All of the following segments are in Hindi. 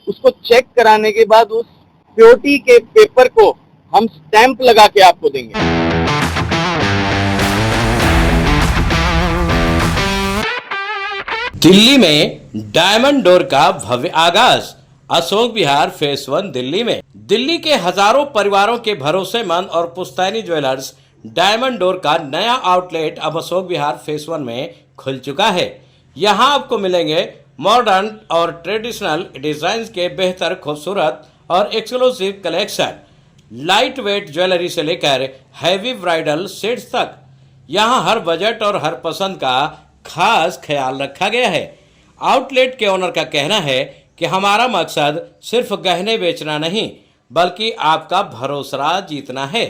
उसको चेक कराने के बाद उस प्योरिटी के पेपर को हम स्टैंप लगा के आपको देंगे। दिल्ली में डायमंड डोर का भव्य आगाज। अशोक विहार फेस 1 दिल्ली में। दिल्ली के हजारों परिवारों के भरोसेमंद और पुश्तैनी ज्वेलर्स डायमंड डोर का नया आउटलेट अब अशोक विहार फेस 1 में खुल चुका है। यहां आपको मिलेंगे मॉडर्न और ट्रेडिशनल डिजाइन के बेहतर खूबसूरत और exclusive collection, light weight jewellery से लेकर हैवी ब्राइडल सेट्स तक। यहां हर बजट और हर पसंद का खास ख्याल रखा गया है। आउटलेट के ओनर का कहना है कि हमारा मकसद सिर्फ गहने बेचना नहीं बल्कि आपका भरोसा जीतना है।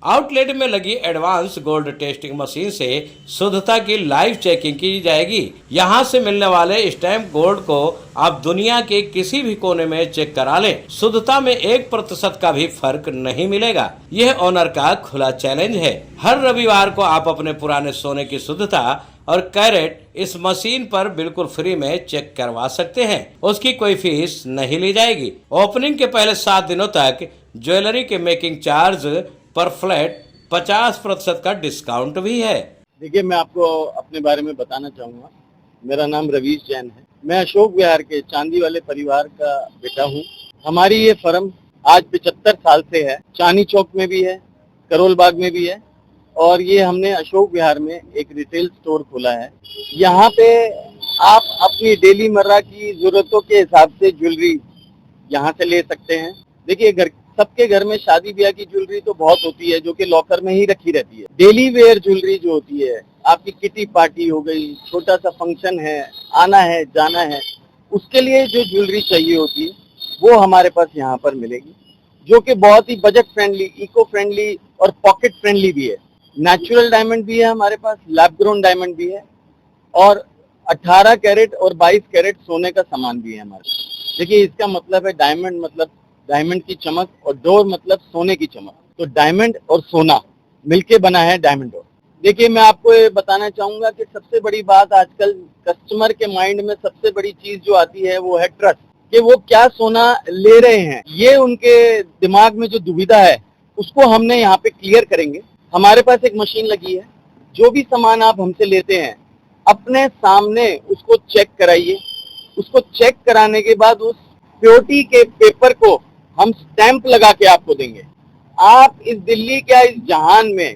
आउटलेट में लगी एडवांस गोल्ड टेस्टिंग मशीन से शुद्धता की लाइव चेकिंग की जाएगी। यहां से मिलने वाले स्टैम्प गोल्ड को आप दुनिया के किसी भी कोने में चेक करा लें, शुद्धता में 1% का भी फर्क नहीं मिलेगा। यह ओनर का खुला चैलेंज है। हर रविवार को आप अपने पुराने सोने की शुद्धता और कैरेट इस मशीन पर बिल्कुल फ्री में चेक करवा सकते हैं। उसकी कोई फीस नहीं ली जाएगी। ओपनिंग के पहले 7 दिनों तक ज्वेलरी के मेकिंग चार्ज पर फ्लैट 50% का डिस्काउंट भी है। देखिए, मैं आपको अपने बारे में बताना चाहूँगा। मेरा नाम रवीश जैन है। मैं अशोक विहार के चांदी वाले परिवार का बेटा हूँ। हमारी ये फर्म आज 75 साल से है। चांदी चौक में भी है, करोल बाग में भी है और ये हमने अशोक विहार में एक रिटेल स्टोर खोला है। यहाँ पे आप अपनी डेली मर्रा की जरूरतों के हिसाब से ज्वेलरी यहाँ से ले सकते हैं। देखिए, सबके घर में शादी ब्याह की ज्वेलरी तो बहुत होती है जो कि लॉकर में ही रखी रहती है। डेली वेयर ज्वेलरी जो होती है, आपकी किटी पार्टी हो गई, छोटा सा फंक्शन है, आना है जाना है, उसके लिए जो ज्वेलरी चाहिए होती है वो हमारे पास यहाँ पर मिलेगी, जो कि बहुत ही बजट फ्रेंडली, इको फ्रेंडली और पॉकेट फ्रेंडली भी है। नेचुरल डायमंड भी है हमारे पास, लैब ग्रोन डायमंड भी है और 18 कैरेट और 22 कैरेट सोने का सामान भी है हमारे पास। देखिए, इसका मतलब है डायमंड मतलब डायमंड की चमक और डोर मतलब सोने की चमक। तो डायमंड और सोना मिलके बना है डायमंड डोर। देखिए, मैं आपको ये बताना चाहूंगा कि सबसे बड़ी बात आजकल कस्टमर के माइंड में सबसे बड़ी चीज जो आती है वो है ट्रस्ट, कि वो क्या सोना ले रहे हैं। ये उनके दिमाग में जो दुविधा है उसको हमने यहाँ पे क्लियर करेंगे। हमारे पास एक मशीन लगी है। जो भी सामान आप हमसे लेते हैं अपने सामने उसको चेक कराइए। उसको चेक कराने के बाद उस प्योरिटी के पेपर को हम स्टैंप लगा के आपको देंगे। आप इस दिल्ली क्या इस जहान में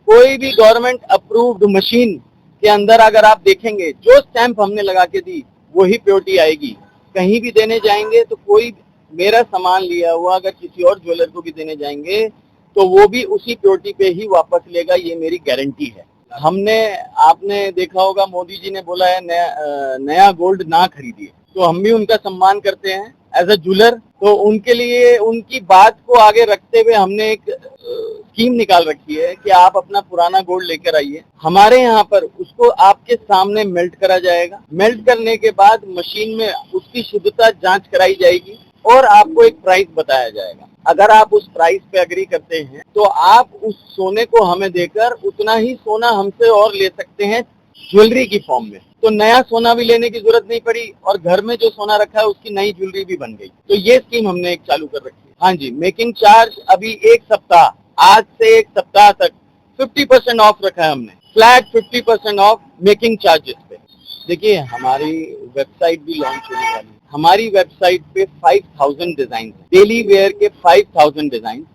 कोई भी गवर्नमेंट अप्रूव्ड मशीन के अंदर अगर आप देखेंगे, जो स्टैंप हमने लगा के दी वही प्योरिटी आएगी। कहीं भी देने जाएंगे तो कोई मेरा सामान लिया हुआ अगर किसी और ज्वेलर को भी देने जाएंगे तो वो भी उसी प्योरिटी पे ही वापस लेगा, ये मेरी गारंटी है। आपने देखा होगा मोदी जी ने बोला है नया गोल्ड ना खरीदिए, तो हम भी उनका सम्मान करते हैं एज अ ज्वेलर। तो उनके लिए उनकी बात को आगे रखते हुए हमने एक स्कीम निकाल रखी है कि आप अपना पुराना गोल्ड लेकर आइए, हमारे यहाँ पर उसको आपके सामने मेल्ट करा जाएगा। मेल्ट करने के बाद मशीन में उसकी शुद्धता जांच कराई जाएगी और आपको एक प्राइस बताया जाएगा। अगर आप उस प्राइस पे एग्री करते हैं तो आप उस सोने को हमें देकर उतना ही सोना हमसे और ले सकते हैं ज्वेलरी की फॉर्म में। तो नया सोना भी लेने की जरूरत नहीं पड़ी और घर में जो सोना रखा है उसकी नई ज्वेलरी भी बन गई। तो ये स्कीम हमने एक चालू कर रखी है। हाँ जी, मेकिंग चार्ज अभी एक सप्ताह, आज से एक सप्ताह तक 50% ऑफ रखा है हमने, फ्लैट 50% ऑफ मेकिंग चार्जेस पे। देखिए, हमारी वेबसाइट भी लॉन्च होने वाली है। हमारी वेबसाइट पे 5000 डिजाइन है, डेली वेयर के 5000 डिजाइन,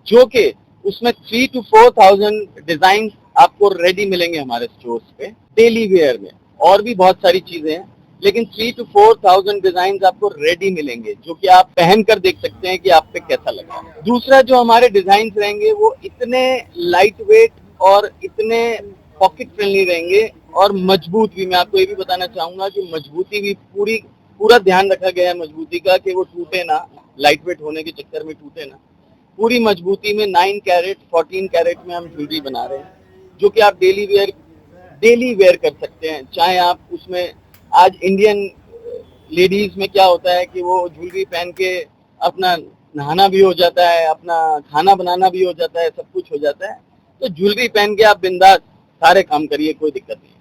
जो कि उसमें 3 to 4000 डिजाइन आपको रेडी मिलेंगे हमारे स्टोर्स पे डेली वेयर में। और भी बहुत सारी चीजें हैं, लेकिन 3 to 4000 डिजाइन आपको रेडी मिलेंगे जो कि आप पहन कर देख सकते हैं कि आप पे कैसा लगा। दूसरा, जो हमारे डिजाइन रहेंगे वो इतने लाइट वेट और इतने पॉकेट फ्रेंडली रहेंगे और मजबूत भी। मैं आपको ये भी बताना चाहूंगा कि मजबूती भी पूरा ध्यान रखा गया है मजबूती का, कि वो टूटे ना, लाइट वेट होने के चक्कर में टूटे ना। पूरी मजबूती में 9 कैरेट 14 कैरेट में हम ज्वेलरी बना रहे हैं, जो कि आप डेली वेयर कर सकते हैं। चाहे आप उसमें, आज इंडियन लेडीज में क्या होता है कि वो ज्वेलरी पहन के अपना नहाना भी हो जाता है, अपना खाना बनाना भी हो जाता है, सब कुछ हो जाता है। तो ज्वेलरी पहन के आप बिंदास सारे काम करिए, कोई दिक्कत नहीं।